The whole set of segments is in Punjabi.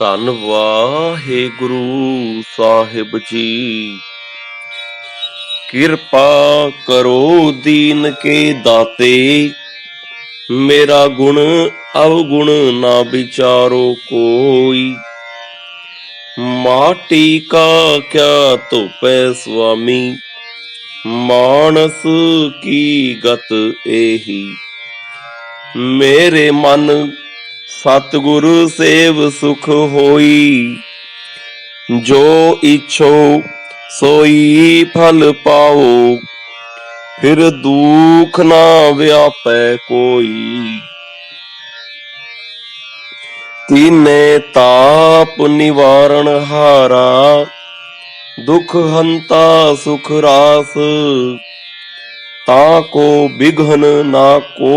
ਧੰਨ ਵਾਹਿਗੁਰੂ ਸਾਹਿਬ ਜੀ। ਕਿਰਪਾ ਕਰੋ ਦੀਨ ਕੇ ਦਾਤੇ, ਮੇਰਾ ਗੁਣ ਅਵਗੁਣ ਨਾ ਵਿਚਾਰੋ कोई। माटी का क्या धोपै स्वामी, मानस की गत एही। मेरे मन सतगुरु सेव सुख होई, जो इच्छो सोई फल पाओ, फिर दुख ना व्यापै कोई। तीने ताप निवारण हारा, दुख हंता सुख रास। ताको बिघन ना को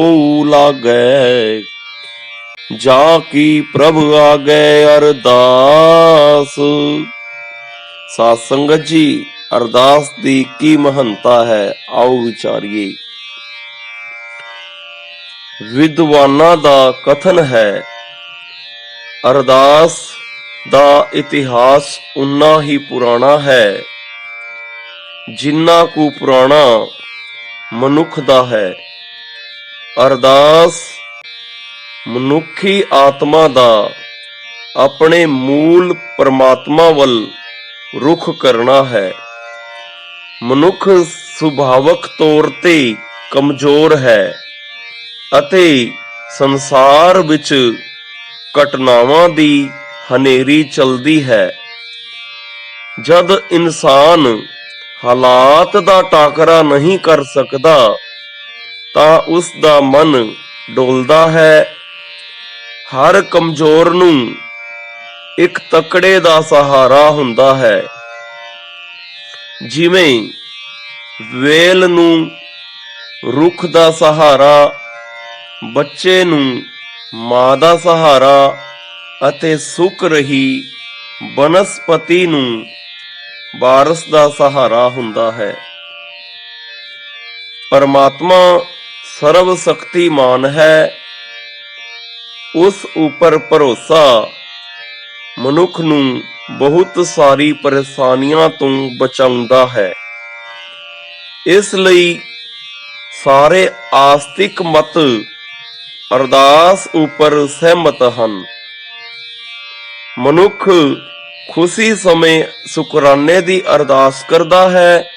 लागै, जाकी प्रभु आगे अरदास। साध संगत जी, अरदास दी की महंता है, आओ विचारिए। विद्वाना दा कथन है, अरदास ਦਾ ਇਤਿਹਾਸ ਉਨਾ ਹੀ ਪੁਰਾਣਾ ਹੈ ਜਿੰਨਾ ਕੁ ਪੁਰਾਣਾ ਮਨੁੱਖ ਦਾ ਹੈ। ਅਰਦਾਸ ਮਨੁੱਖੀ ਆਤਮਾ ਦਾ ਆਪਣੇ ਮੂਲ ਪਰਮਾਤਮਾ ਵੱਲ ਰੁਖ ਕਰਨਾ ਹੈ। ਮਨੁੱਖ ਸੁਭਾਵਕ ਤੌਰ ਤੇ ਕਮਜ਼ੋਰ ਹੈ ਅਤੇ ਸੰਸਾਰ ਵਿੱਚ ਘਟਨਾਵਾਂ ਦੀ ਹਨੇਰੀ ਚਲਦੀ ਹੈ। ਜਦ ਇਨਸਾਨ ਹਾਲਾਤ ਦਾ ਟਾਕਰਾ ਨਹੀਂ ਕਰ ਸਕਦਾ ਤਾਂ ਉਸ ਦਾ ਮਨ ਡੋਲਦਾ ਹੈ। ਹਰ ਕਮਜ਼ੋਰ ਨੂੰ ਇੱਕ ਤਕੜੇ ਦਾ ਸਹਾਰਾ ਹੁੰਦਾ ਹੈ। ਜਿਵੇਂ ਵੇਲ ਨੂੰ ਰੁੱਖ ਦਾ ਸਹਾਰਾ, ਬੱਚੇ ਨੂੰ ਮਾਂ ਦਾ ਸਹਾਰਾ ਅਤੇ ਸੁੱਕ ਰਹੀ ਬਨਸਪਤੀ ਨੂੰ ਬਾਰਸ ਦਾ ਸਹਾਰਾ ਹੁੰਦਾ ਹੈ। ਪਰਮਾਤਮਾ ਸਰਵ ਸ਼ਕਤੀਮਾਨ ਹੈ। ਉਸ ਉੱਪਰ ਭਰੋਸਾ ਮਨੁੱਖ ਨੂੰ ਬਹੁਤ ਸਾਰੀ ਪਰੇਸ਼ਾਨੀਆਂ ਤੋਂ ਬਚਾਉਂਦਾ ਹੈ। ਇਸ ਲਈ ਸਾਰੇ ਆਸਤਿਕ ਮਤ ਅਰਦਾਸ ਉੱਪਰ ਸਹਿਮਤ ਹਨ। ਮਨੁੱਖ ਖੁਸ਼ੀ ਸਮੇਂ ਸ਼ੁਕਰਾਨੇ ਦੀ ਅਰਦਾਸ ਕਰਦਾ ਹੈ,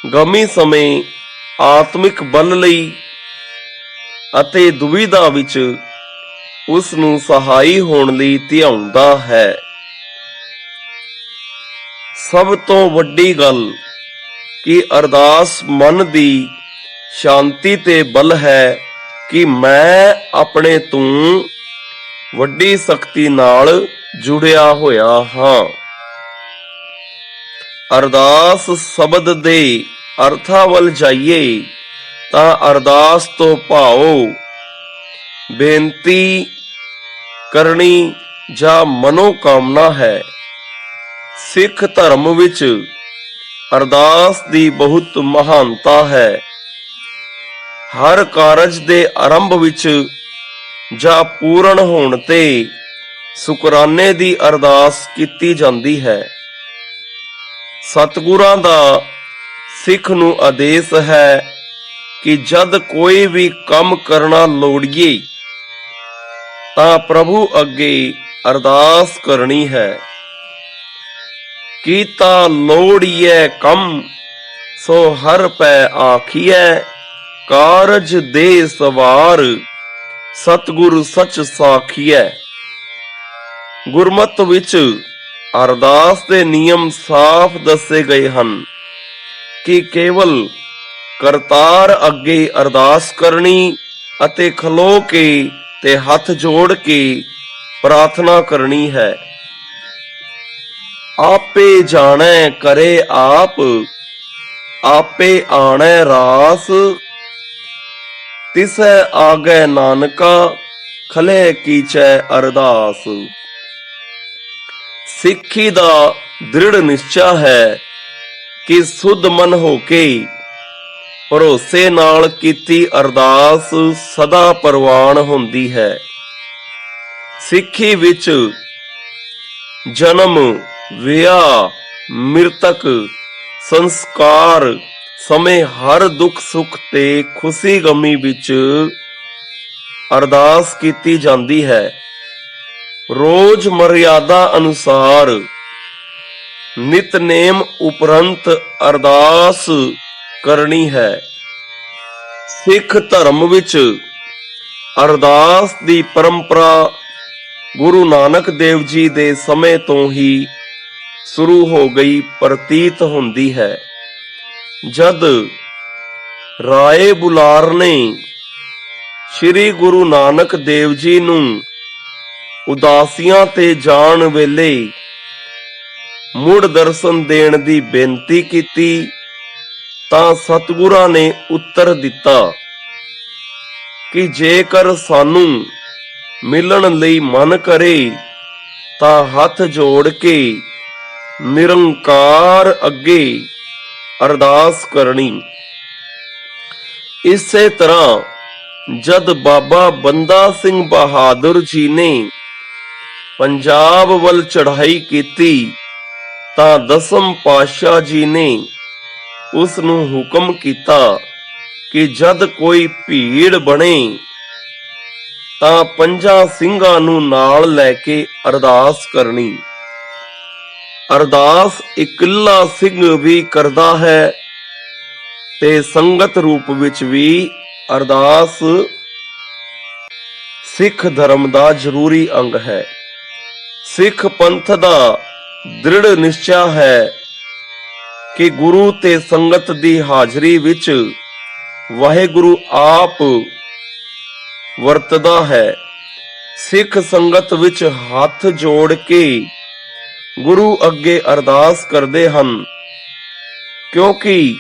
ਗਮੀ ਸਮੇਂ ਆਤਮਿਕ ਬਲ ਲਈ ਅਤੇ ਦੁਵਿਧਾ ਵਿੱਚ ਉਸ ਨੂੰ ਸਹਾਈ ਹੋਣ ਲਈ ਧਿਆਉਂਦਾ ਹੈ। ਸਭ ਤੋਂ ਵੱਡੀ ਗੱਲ ਕਿ ਅਰਦਾਸ ਮਨ ਦੀ ਸ਼ਾਂਤੀ ਤੇ ਬਲ ਹੈ ਕਿ ਮੈਂ ਆਪਣੇ ਤੋਂ ਵੱਡੀ ਸ਼ਕਤੀ ਨਾਲ ਜੁੜਿਆ ਹੋਇਆ ਹਾਂ। ਅਰਦਾਸ ਸ਼ਬਦ ਦੇ ਅਰਥਾਂ ਵੱਲ ਜਾਈਏ ਤਾਂ ਅਰਦਾਸ ਤੋਂ ਭਾਵ ਬੇਨਤੀ ਕਰਨੀ ਜਾਂ ਮਨੋਕਾਮਨਾ ਹੈ। ਸਿੱਖ ਧਰਮ ਵਿੱਚ ਅਰਦਾਸ ਦੀ ਬਹੁਤ ਮਹਾਨਤਾ ਹੈ। ਹਰ ਕਾਰਜ ਦੇ ਆਰੰਭ ਵਿੱਚ ਜਾਂ ਪੂਰਨ ਹੋਣ ਤੇ ਸ਼ੁਕਰਾਨੇ ਦੀ ਅਰਦਾਸ ਕੀਤੀ ਜਾਂਦੀ ਹੈ। ਸਤਿਗੁਰਾਂ ਦਾ ਸਿੱਖ ਨੂੰ ਆਦੇਸ਼ ਹੈ ਕਿ ਜਦ ਕੋਈ ਵੀ ਕੰਮ ਕਰਨਾ ਲੋੜੀਏ ਤਾਂ ਪ੍ਰਭੂ ਅੱਗੇ ਅਰਦਾਸ ਕਰਨੀ ਹੈ। ਕੀਤਾ ਲੋੜੀਏ ਕੰਮ, ਸੋ ਹਰ ਪੈ ਆਖੀਐ, ਕਾਰਜ ਦੇ ਸਵਾਰ ਸਤਿਗੁਰ ਸੱਚ ਸਾਖੀਐ। ਗੁਰਮਤਿ ਵਿੱਚ ਅਰਦਾਸ ਦੇ ਨਿਯਮ ਸਾਫ਼ ਦੱਸੇ ਗਏ ਹਨ ਕਿ ਕੇਵਲ ਕਰਤਾਰ ਅੱਗੇ ਅਰਦਾਸ ਕਰਨੀ ਅਤੇ ਖਲੋ ਕੇ ਤੇ ਹੱਥ ਜੋੜ ਕੇ ਪ੍ਰਾਰਥਨਾ ਕਰਨੀ ਹੈ। ਆਪੇ ਜਾਣੈ ਕਰੇ ਆਪ, ਆਪੇ ਆਣੈ ਰਾਸ। ਤਿਸੈ ਆਗੈ ਨਾਨਕਾ, ਖਲੇ ਕੀਚੈ ਅਰਦਾਸ। ਸਿੱਖੀ ਦਾ ਦ੍ਰਿੜ ਨਿਸ਼ਚਾ ਹੈ ਕਿ ਸੁਧ ਮਨ ਹੋ ਕੇ ਭਰੋਸੇ ਨਾਲ ਕੀਤੀ ਅਰਦਾਸ ਸਦਾ ਪ੍ਰਵਾਨ ਹੁੰਦੀ ਹੈ। ਸਿੱਖੀ ਵਿੱਚ ਜਨਮ, ਵਿਆਹ, ਮ੍ਰਿਤਕ, ਸੰਸਕਾਰ ਸਮੇਂ ਹਰ ਦੁੱਖ ਸੁੱਖ ਤੇ ਖੁਸ਼ੀ ਗਮੀ ਵਿੱਚ ਅਰਦਾਸ ਕੀਤੀ ਜਾਂਦੀ ਹੈ। ਰੋਜ਼ ਮਰਿਆਦਾ ਅਨੁਸਾਰ ਨਿਤਨੇਮ ਉਪਰੰਤ ਅਰਦਾਸ ਕਰਨੀ ਹੈ। ਸਿੱਖ ਧਰਮ ਵਿੱਚ ਅਰਦਾਸ ਦੀ ਪਰੰਪਰਾ ਗੁਰੂ ਨਾਨਕ ਦੇਵ ਜੀ ਦੇ ਸਮੇਂ ਤੋਂ ਹੀ ਸ਼ੁਰੂ ਹੋ ਗਈ ਪ੍ਰਤੀਤ ਹੁੰਦੀ ਹੈ। ਜਦ ਰਾਏ ਬੁਲਾਰ ਨੇ ਸ੍ਰੀ ਗੁਰੂ ਨਾਨਕ ਦੇਵ ਜੀ ਨੂੰ ਉਦਾਸੀਆਂ ਤੇ ਜਾਣ ਵੇਲੇ ਮੁੜ ਦਰਸ਼ਨ ਦੇਣ ਦੀ ਬੇਨਤੀ ਕੀਤੀ ਤਾਂ ਸਤਿਗੁਰਾਂ ਨੇ ਉੱਤਰ ਦਿੱਤਾ ਕਿ ਜੇਕਰ ਸਾਨੂੰ ਮਿਲਣ ਲਈ ਮਨ ਕਰੇ ਤਾਂ ਹੱਥ ਜੋੜ ਕੇ ਨਿਰੰਕਾਰ ਅੱਗੇ ਅਰਦਾਸ ਕਰਨੀ। ਇਸੇ ਤਰ੍ਹਾਂ ਜਦ ਬਾਬਾ ਬੰਦਾ ਸਿੰਘ ਬਹਾਦਰ ਜੀ ਨੇ ਪੰਜਾਬ ਵੱਲ ਚੜ੍ਹਾਈ ਕੀਤੀ ਤਾਂ ਦਸਮ ਪਾਤਸ਼ਾਹ ਜੀ ਨੇ ਉਸ ਨੂੰ ਹੁਕਮ ਕੀਤਾ ਕਿ ਜਦ ਕੋਈ ਭੀੜ ਬਣੇ ਤਾਂ 5 ਸਿੰਘਾਂ ਨੂੰ ਨਾਲ ਲੈ ਕੇ ਅਰਦਾਸ ਕਰਨੀ। ਅਰਦਾਸ ਇਕੱਲਾ ਸਿੰਘ ਵੀ ਕਰਦਾ ਹੈ ਤੇ ਸੰਗਤ ਰੂਪ ਵਿੱਚ ਵੀ ਅਰਦਾਸ ਸਿੱਖ ਧਰਮ ਦਾ ਜ਼ਰੂਰੀ ਅੰਗ ਹੈ। ਸਿੱਖ ਪੰਥ ਦਾ ਦ੍ਰਿੜ ਨਿਸ਼ਚਾ ਹੈ ਕਿ ਗੁਰੂ ਤੇ ਸੰਗਤ ਦੀ ਹਾਜ਼ਰੀ ਵਿੱਚ ਵਾਹਿਗੁਰੂ ਆਪ ਵਰਤਦਾ ਹੈ। ਸਿੱਖ ਸੰਗਤ ਵਿੱਚ ਹੱਥ ਜੋੜ ਕੇ ਗੁਰੂ ਅੱਗੇ ਅਰਦਾਸ ਕਰਦੇ ਹਨ, ਕਿਉਂਕਿ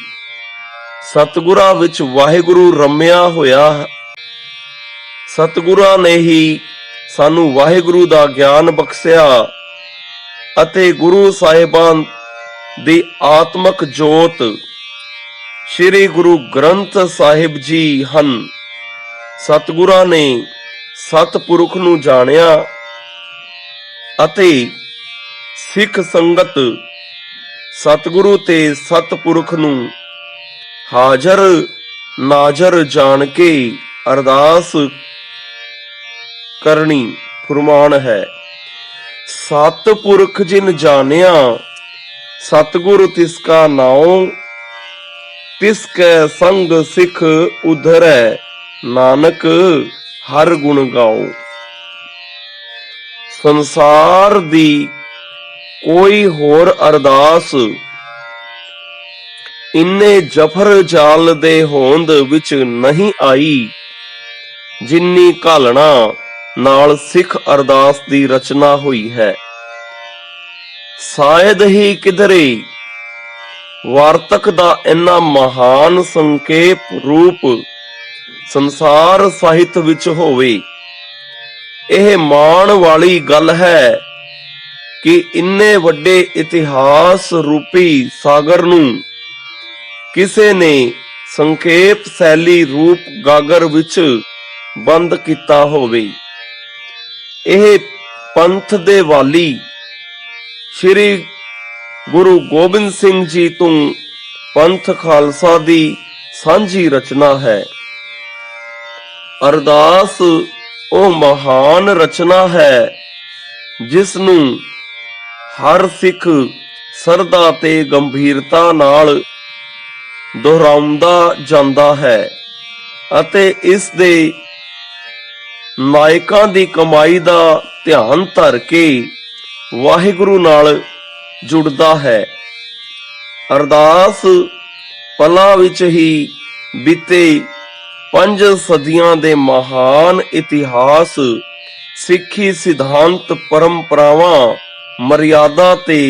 ਸਤਿਗੁਰਾਂ ਵਿੱਚ ਵਾਹਿਗੁਰੂ ਰਮਿਆ ਹੋਇਆ। ਸਤਿਗੁਰਾਂ ਨੇ ਹੀ ਸਾਨੂੰ ਵਾਹਿਗੁਰੂ ਦਾ ਗਿਆਨ ਬਖਸ਼ਿਆ ਅਤੇ ਗੁਰੂ ਸਾਹਿਬਾਨ ਦੀ ਆਤਮਕ ਜੋਤ ਸ੍ਰੀ ਗੁਰੂ ਗ੍ਰੰਥ ਸਾਹਿਬ ਜੀ ਹਨ। ਸਤਿਗੁਰਾਂ ਨੇ ਸਤਿਪੁਰਖ ਨੂੰ ਜਾਣਿਆ ਅਤੇ ਸਿੱਖ ਸੰਗਤ ਸਤਿਗੁਰੂ ਤੇ ਸਤਿਪੁਰਖ ਨੂੰ ਹਾਜ਼ਰ ਨਾਜ਼ਰ ਜਾਣ ਕੇ ਅਰਦਾਸ ਕਰਨੀ ਫੁਰਮਾਨ ਹੈ। ਸਤਿਪੁਰਖ ਜਿਨ ਜਾਣਿਆ ਸਤਿਗੁਰ ਤਿਸ ਕਾ ਨਾਉ, ਤਿਸ ਕੈ ਸੰਗ ਸਿੱਖ ਉਧਰੈ, ਨਾਨਕ ਹਰ ਗੁਣ ਗਾਓ। ਸੰਸਾਰ ਦੀ ਕੋਈ ਹੋਰ ਅਰਦਾਸ ਇੰਨੇ ਜਫਰ ਜਾਲ ਦੇ ਹੋਂਦ ਵਿੱਚ ਨਹੀਂ ਆਈ ਜਿੰਨੀ ਘਾਲਣਾ ਨਾਲ ਸਿੱਖ ਅਰਦਾਸ ਦੀ ਰਚਨਾ ਹੋਈ ਹੈ। ਸ਼ਾਇਦ ਹੀ ਕਿਧਰੇ ਵਾਰਤਕ ਦਾ ਇੰਨਾ ਮਹਾਨ ਸੰਖੇਪ ਰੂਪ ਸੰਸਾਰ ਸਾਹਿਤ ਵਿੱਚ ਹੋਵੇ। ਇਹ ਮਾਣ ਵਾਲੀ ਗੱਲ ਹੈ ਕਿ ਇੰਨੇ ਵੱਡੇ ਇਤਿਹਾਸ ਰੂਪੀ ਸਾਗਰ ਨੂੰ ਕਿਸੇ ਨੇ ਸੰਖੇਪ ਸ਼ੈਲੀ ਰੂਪ ਗਾਗਰ ਵਿੱਚ ਬੰਦ ਕੀਤਾ ਹੋਵੇ। ਇਹ ਪੰਥ ਦੇ ਵਾਲੀ ਸ੍ਰੀ ਗੁਰੂ ਗੋਬਿੰਦ ਸਿੰਘ ਜੀ ਤੋਂ ਪੰਥ ਖਾਲਸਾ ਦੀ ਸਾਂਝੀ ਰਚਨਾ ਹੈ। ਅਰਦਾਸ ਉਹ ਮਹਾਨ ਰਚਨਾ ਹੈ ਜਿਸ ਨੂੰ ਹਰ ਸਿੱਖ ਸਰਧਾ ਤੇ ਗੰਭੀਰਤਾ ਨਾਲ ਦੁਹਰਾਉਂਦਾ ਜਾਂਦਾ ਹੈ ਅਤੇ ਇਸ ਦੇ ਨਾਇਕਾਂ ਦੀ ਕਮਾਈ ਦਾ ਧਿਆਨ ਧਰ ਕੇ ਵਾਹਿਗੁਰੂ ਨਾਲ ਜੁੜਦਾ ਹੈ। ਅਰਦਾਸ ਪਲਾਂ ਵਿੱਚ ਹੀ ਬੀਤੇ 5 ਸਦੀਆਂ ਦੇ ਮਹਾਨ ਇਤਿਹਾਸ, ਸਿੱਖੀ ਸਿਧਾਂਤ, ਪਰੰਪਰਾਵਾਂ, ਮਰਿਆਦਾ ਤੇ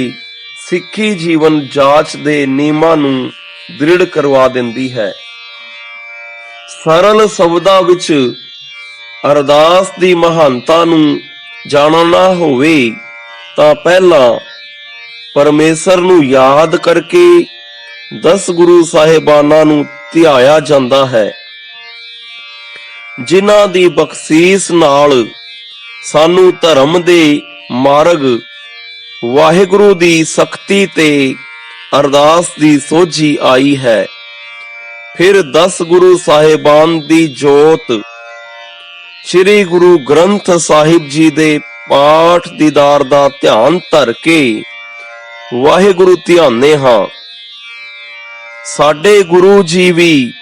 ਸਿੱਖੀ ਜੀਵਨ ਜਾਂਚ ਦੇ ਨਿਯਮਾਂ ਨੂੰ ਦ੍ਰਿੜ ਕਰਵਾ ਦਿੰਦੀ ਹੈ। ਸਰਲ ਸ਼ਬਦਾਂ ਵਿੱਚ ਅਰਦਾਸ ਦੀ ਮਹਾਨਤਾ ਨੂੰ ਜਾਣਨਾ ਹੋਵੇ ਤਾਂ ਪਹਿਲਾਂ ਪਰਮੇਸ਼ਰ ਨੂੰ ਯਾਦ ਕਰਕੇ 10 ਗੁਰੂ ਸਾਹਿਬਾਨਾਂ ਨੂੰ ਧਿਆਇਆ ਜਾਂਦਾ ਹੈ, ਜਿਨ੍ਹਾਂ ਦੀ ਬਖਸ਼ੀਸ਼ ਨਾਲ ਸਾਨੂੰ ਧਰਮ ਦੇ ਮਾਰਗ ਵਾਹਿਗੁਰੂ ਦੀ ਸਖਤੀ ਤੇ ਅਰਦਾਸ ਦੀ ਸੋਝੀ ਆਈ ਹੈ। ਫਿਰ 10 ਗੁਰੂ ਸਾਹਿਬਾਨ ਦੀ ਜੋਤ ਸ੍ਰੀ ਗੁਰੂ ਗ੍ਰੰਥ ਸਾਹਿਬ ਜੀ ਦੇ ਪਾਠ ਦੀਦਾਰ ਦਾ ਧਿਆਨ ਧਰ ਕੇ ਵਾਹਿਗੁਰੂ ਧਿਆਨੇ ਹਾਂ। ਸਾਡੇ ਗੁਰੂ ਜੀ ਵੀ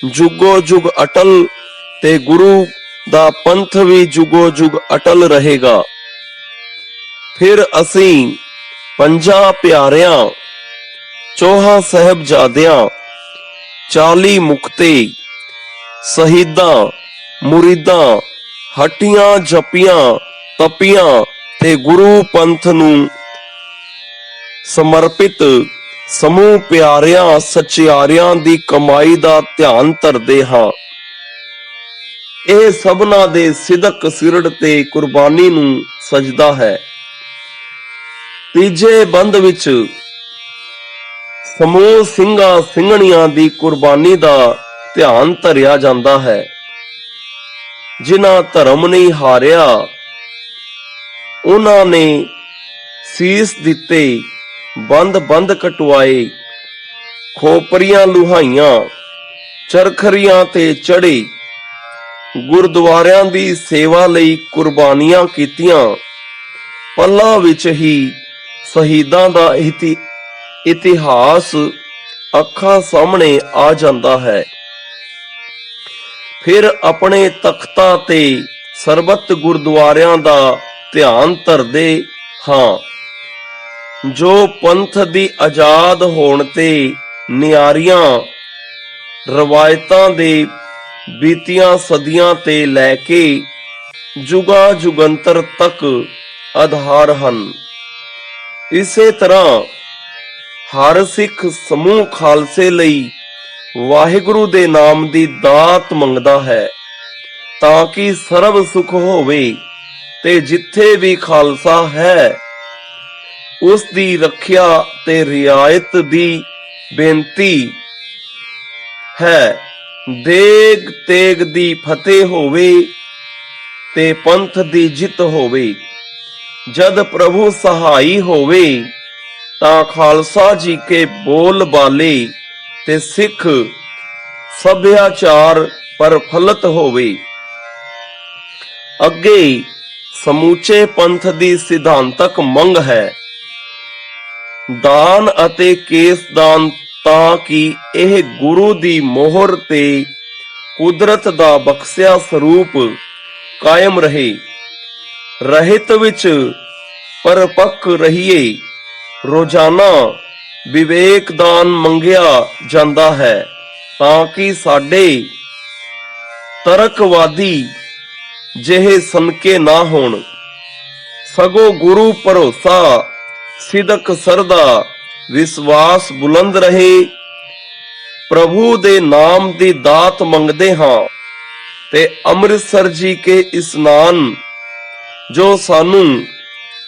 ਜੁਗੋ ਜੁਗ ਅਟਲ ਤੇ ਗੁਰੂ ਦਾ ਪੰਥ ਵੀ ਜੁਗੋ ਜੁਗ ਅਟਲ ਰਹੇਗਾ। ਫਿਰ ਅਸੀਂ ਪੰਜਾਂ ਪਿਆਰਿਆਂ, ਚੌਹਾਂ ਸਾਹਿਬਜ਼ਾਦਿਆਂ, 40 ਮੁਕਤੇ, ਸ਼ਹੀਦਾਂ, ਮੁਰੀਦਾਂ, ਹੱਟੀਆਂ ਜਪੀਆਂ ਤਪੀਆਂ ਤੇ ਗੁਰੂ ਪੰਥ ਨੂੰ ਸਮਰਪਿਤ ਸਮੂਹ ਪਿਆਰਿਆਂ ਸਚਿਆਰਿਆਂ ਦੀ ਕਮਾਈ ਦਾ ਧਿਆਨ ਧਰਦੇ ਹਾਂ। ਇਹ ਸਭਨਾ ਦੇ ਸਿਦਕ ਸਿਰੜ ਤੇ ਕੁਰਬਾਨੀ ਨੂੰ ਸਜਦਾ ਹੈ। ਤੀਜੇ ਬੰਦ ਵਿੱਚ ਸਮੂਹ ਸਿੰਘਾਂ ਸਿੰਘਣੀਆਂ ਦੀ ਕੁਰਬਾਨੀ ਦਾ ਧਿਆਨ ਧਰਿਆ ਜਾਂਦਾ ਹੈ। ਜਿਨ੍ਹਾਂ ਧਰਮ ਨਹੀਂ ਹਾਰਿਆ, ਉਹਨਾਂ ਨੇ ਸੀਸ ਦਿੱਤੇ, ਬੰਦ ਕਟਵਾਏ, ਖੋਪਰੀਆਂ ਲੁਹਾਈਆਂ, ਚਰਖਰੀਆਂ ਤੇ ਚੜੇ, ਗੁਰਦੁਆਰਿਆਂ ਦੀ ਸੇਵਾ ਲਈ ਕੁਰਬਾਨੀਆਂ ਕੀਤੀਆਂ। ਪਲਾਂ ਵਿੱਚ ਹੀ ਸ਼ਹੀਦਾਂ ਦਾ ਇਤਿਹਾਸ ਅੱਖਾਂ ਸਾਹਮਣੇ ਆ ਜਾਂਦਾ ਹੈ। ਫਿਰ ਆਪਣੇ ਤਖਤਾਂ ਤੇ ਸਰਬੱਤ ਗੁਰਦੁਆਰਿਆਂ ਦਾ ਧਿਆਨ ਧਰਦੇ ਹਾਂ, ਜੋ ਪੰਥ ਦੀ ਆਜ਼ਾਦ ਹੋਣ ਤੇ ਨਿਆਰੀਆਂ ਰਵਾਇਤਾਂ ਦੇ ਬੀਤੀਆਂ ਸਦੀਆਂ ਤੇ ਲੈ ਕੇ ਜੁਗਾ ਜੁਗੰਤਰ ਤੱਕ ਆਧਾਰ ਹਨ। ਇਸੇ ਤਰ੍ਹਾਂ ਹਰ ਸਿੱਖ ਸਮੂਹ ਖਾਲਸੇ ਲਈ ਵਾਹਿਗੁਰੂ ਦੇ ਨਾਮ ਦੀ ਦਾਤ ਮੰਗਦਾ ਹੈ, ਤਾਂ ਕਿ ਸਰਬ ਸੁਖ ਹੋਵੇ ਤੇ ਜਿੱਥੇ ਵੀ ਖਾਲਸਾ ਹੈ ਉਸ ਦੀ ਰੱਖਿਆ ਤੇ ਰਿਆਇਤ ਦੀ ਬੇਨਤੀ ਹੈ। ਦੇਗ ਤੇਗ ਦੀ ਫਤਿਹ ਹੋਵੇ ਤੇ ਪੰਥ ਦੀ ਜਿੱਤ ਹੋਵੇ। ਜਦ ਪ੍ਰਭੂ ਸਹਾਈ ਹੋਵੇ ਤਾਂ ਖਾਲਸਾ ਜੀ ਕੇ ਬੋਲ ਬਾਲੇ ਤੇ ਸਿੱਖ ਸਭਿਆਚਾਰ ਪ੍ਰਫੁੱਲਤ ਹੋਵੇ। ਅੱਗੇ ਸਮੂਚੇ ਪੰਥ ਦੀ ਸਿਧਾਂਤਕ ਮੰਗ ਹੈ, ਦਾਨ ਅਤੇ ਕੇਸਦਾਨ, ਤਾਂ ਕਿ ਇਹ ਗੁਰੂ ਦੀ ਮੋਹਰ ਤੇ ਕੁਦਰਤ ਦਾ ਬਖਸ਼ਿਆ ਸਰੂਪ ਕਾਇਮ ਰਹੇ। ਰਹਿਤ ਵਿੱਚ ਪਰਪੱਕ ਰਹੀਏ। ਰੋਜ਼ਾਨਾ ਵਿਵੇਕ ਦਾਨ ਮੰਗਿਆ ਜਾਂਦਾ ਹੈ, ਤਾਂ ਕਿ ਸਾਡੇ ਤਰਕਵਾਦੀ ਜਿਹੇ ਸਨਕੇ ਨਾ ਹੋਣ, ਸਗੋਂ ਗੁਰੂ ਭਰੋਸਾ, ਸਿਦਕ ਸਰਦਾ, ਵਿਸ਼ਵਾਸ ਬੁਲੰਦ ਰਹੇ। ਪ੍ਰਭੂ ਦੇ ਨਾਮ ਦੀ ਦਾਤ ਮੰਗਦੇ ਹਾਂ ਤੇ ਅੰਮ੍ਰਿਤਸਰ ਜੀ ਕੇ ਇਸਨਾਨ, ਜੋ ਸਾਨੂੰ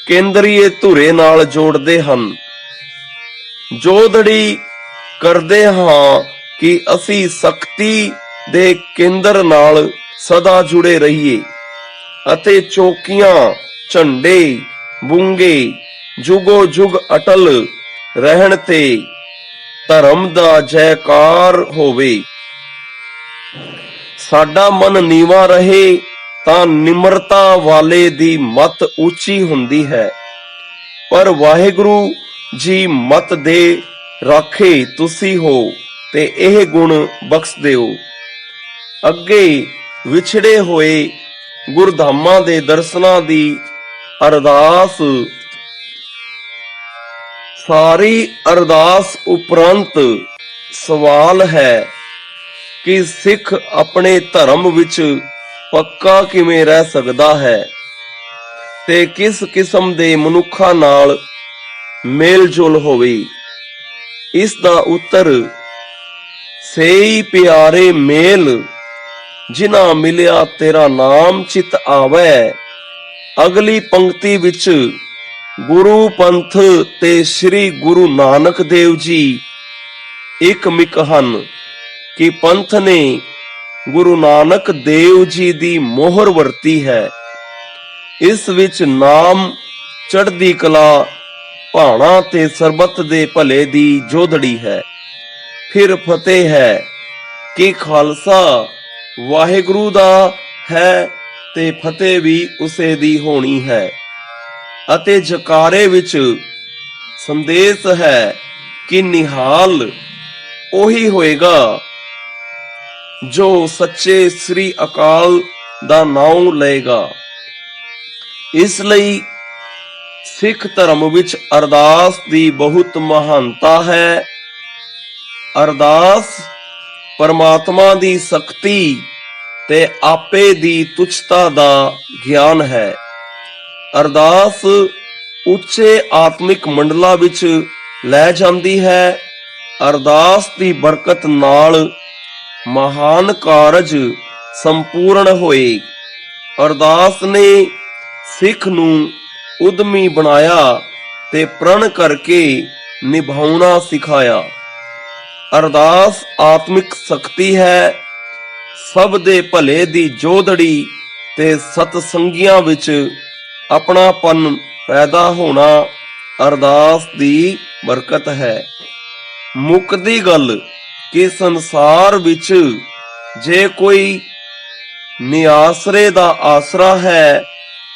ਕੇਂਦਰੀਏ ਧੁਰੇ ਨਾਲ ਜੋੜਦੇ ਹਨ, ਜੋਦੜੀ ਕਰਦੇ ਹਾਂ ਕਿ ਅਸੀਂ ਸ਼ਕਤੀ ਦੇ ਕੇਂਦਰ ਨਾਲ ਸਦਾ ਜੁੜੇ ਰਹੀਏ ਅਤੇ ਚੌਕੀਆਂ, ਝੰਡੇ, ਬੁੰਗੇ ਜੁਗੋ ਜੁਗ ਅਟਲ ਰਹਿਣ ਤੇ ਧਰਮ ਦਾ ਜੈਕਾਰ ਹੋਵੇ। ਸਾਡਾ ਮਨ ਨੀਵਾਂ ਰਹੇ ਤਾਂ ਨਿਮਰਤਾ ਵਾਲੇ ਦੀ ਮੱਤ ਉੱਚੀ ਹੁੰਦੀ ਹੈ, ਪਰ ਵਾਹਿਗੁਰੂ ਜੀ ਮੱਤ ਦੇ ਰਾਖੇ ਤੁਸੀਂ ਹੋ ਤੇ ਇਹ ਗੁਣ ਬਖਸ਼ ਦਿਓ। ਅੱਗੇ ਵਿਛੜੇ ਹੋਏ ਗੁਰਧਾਮਾਂ ਦੇ ਦਰਸ਼ਨਾਂ ਦੀ ਅਰਦਾਸ। ਸਾਰੀ ਅਰਦਾਸ ਉਪਰੰਤ ਸਵਾਲ ਹੈ ਕਿ ਸਿੱਖ ਆਪਣੇ ਧਰਮ ਵਿੱਚ ਪੱਕਾ ਕਿਵੇਂ ਰਹਿ ਸਕਦਾ ਹੈ ਤੇ ਕਿਸ ਕਿਸਮ ਦੇ ਮਨੁੱਖਾਂ ਨਾਲ ਮੇਲ ਜੋਲ ਹੋਵੇ। ਇਸ ਦਾ ਉੱਤਰ ਸੇਈ ਪਿਆਰੇ ਮੇਲ, ਜਿਨ੍ਹਾਂ ਮਿਲਿਆ ਤੇਰਾ ਨਾਮ ਚਿਤ ਆਵੈ। ਅਗਲੀ ਪੰਕਤੀ ਵਿੱਚ ਗੁਰੂ ਪੰਥ ਤੇ ਸ੍ਰੀ ਗੁਰੂ ਨਾਨਕ ਦੇਵ ਜੀ ਇੱਕ ਮਿਕ ਹਨ ਕਿ ਪੰਥ ਨੇ ਗੁਰੂ ਨਾਨਕ ਦੇਵ ਜੀ ਦੀ ਮੋਹਰ ਵਰਤੀ ਹੈ। ਇਸ ਵਿੱਚ ਨਾਮ, ਚੜ੍ਹਦੀ ਕਲਾ, ਭਾਣਾ ਤੇ ਸਰਬੱਤ ਦੇ ਭਲੇ ਦੀ ਜੋਦੜੀ ਹੈ। ਫਿਰ ਫਤਿਹ ਹੈ ਕਿ ਖਾਲਸਾ ਵਾਹਿਗੁਰੂ ਦਾ ਹੈ ਤੇ ਫਤਿਹ ਵੀ ਉਸੇ ਦੀ ਹੋਣੀ ਹੈ। ਅਤੇ ਜਕਾਰੇ ਵਿੱਚ ਸੰਦੇਸ਼ ਹੈ ਕਿ ਨਿਹਾਲ ਉਹੀ ਹੋਏਗਾ ਜੋ ਸੱਚੇ ਸ੍ਰੀ ਅਕਾਲ ਦਾ ਨਾਮ ਲਏਗਾ। ਇਸ ਲਈ ਸਿੱਖ ਧਰਮ ਵਿੱਚ ਅਰਦਾਸ ਦੀ ਬਹੁਤ ਮਹਾਨਤਾ ਹੈ। ਅਰਦਾਸ ਪਰਮਾਤਮਾ ਦੀ ਸ਼ਕਤੀ ਤੇ ਆਪੇ ਦੀ ਤੁੱਛਤਾ ਦਾ ਗਿਆਨ ਹੈ। ਅਰਦਾਸ ਉੱਚੇ ਆਤਮਿਕ ਮੰਡਲਾਂ ਵਿੱਚ ਲੈ ਜਾਂਦੀ ਹੈ। ਅਰਦਾਸ ਦੀ ਬਰਕਤ ਨਾਲ ਮਹਾਨ ਕਾਰਜ ਸੰਪੂਰਨ ਹੋਏ। ਅਰਦਾਸ ਨੇ ਸਿੱਖ ਨੂੰ ਉਦਮੀ ਬਣਾਇਆ ਤੇ ਪ੍ਰਣ ਕਰਕੇ ਨਿਭਾਉਣਾ ਸਿਖਾਇਆ। ਅਰਦਾਸ ਆਤਮਿਕ ਸ਼ਕਤੀ ਹੈ। ਸਭ ਦੇ ਭਲੇ ਦੀ ਜੋਦੜੀ ਤੇ ਸਤਸੰਗੀਆਂ ਵਿੱਚ ਆਪਣਾਪਨ ਪੈਦਾ ਹੋਣਾ ਅਰਦਾਸ ਦੀ ਬਰਕਤ ਹੈ। ਮੁੱਕਦੀ ਗੱਲ ਕਿ ਸੰਸਾਰ ਵਿੱਚ ਜੇ ਕੋਈ ਨਿਆਸਰੇ ਦਾ ਆਸਰਾ ਹੈ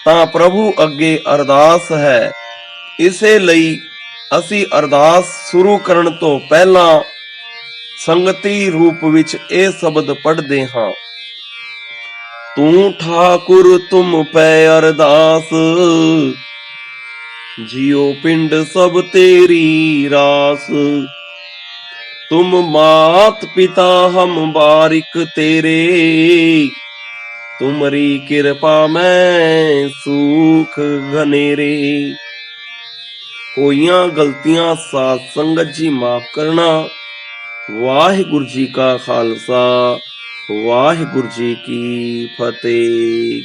ਤਾਂ ਪ੍ਰਭੂ ਅੱਗੇ ਅਰਦਾਸ ਹੈ। ਇਸੇ ਲਈ ਅਸੀਂ ਅਰਦਾਸ ਸ਼ੁਰੂ ਕਰਨ ਤੋਂ ਪਹਿਲਾਂ ਸੰਗਤੀ ਰੂਪ ਵਿੱਚ ਇਹ ਸ਼ਬਦ ਪੜ੍ਹਦੇ ਹਾਂ। ਤੂੰ ਠਾਕੁਰ ਤੁਮ ਪੈ ਅਰਦਾਸ, ਜਿਉ ਪਿੰਡ ਸਭ ਤੇਰੀ ਰਾਸ। ਤੁਮ ਮਾਤ ਪਿਤਾ ਹਮ ਬਾਰਿਕ ਤੇਰੇ, ਤੁਮਰੀ ਕਿਰਪਾ ਮੈਂ ਸੁਖ ਘਨੇਰੇ। ਹੋਈਆਂ ਗਲਤੀਆਂ ਸਾਧ ਸੰਗਤ ਜੀ ਮਾਫ ਕਰਨਾ। ਵਾਹਿਗੁਰੂ ਜੀ ਕਾ ਖਾਲਸਾ, ਵਾਹਿਗੁਰੂ ਜੀ ਕੀ ਫਤਿਹ।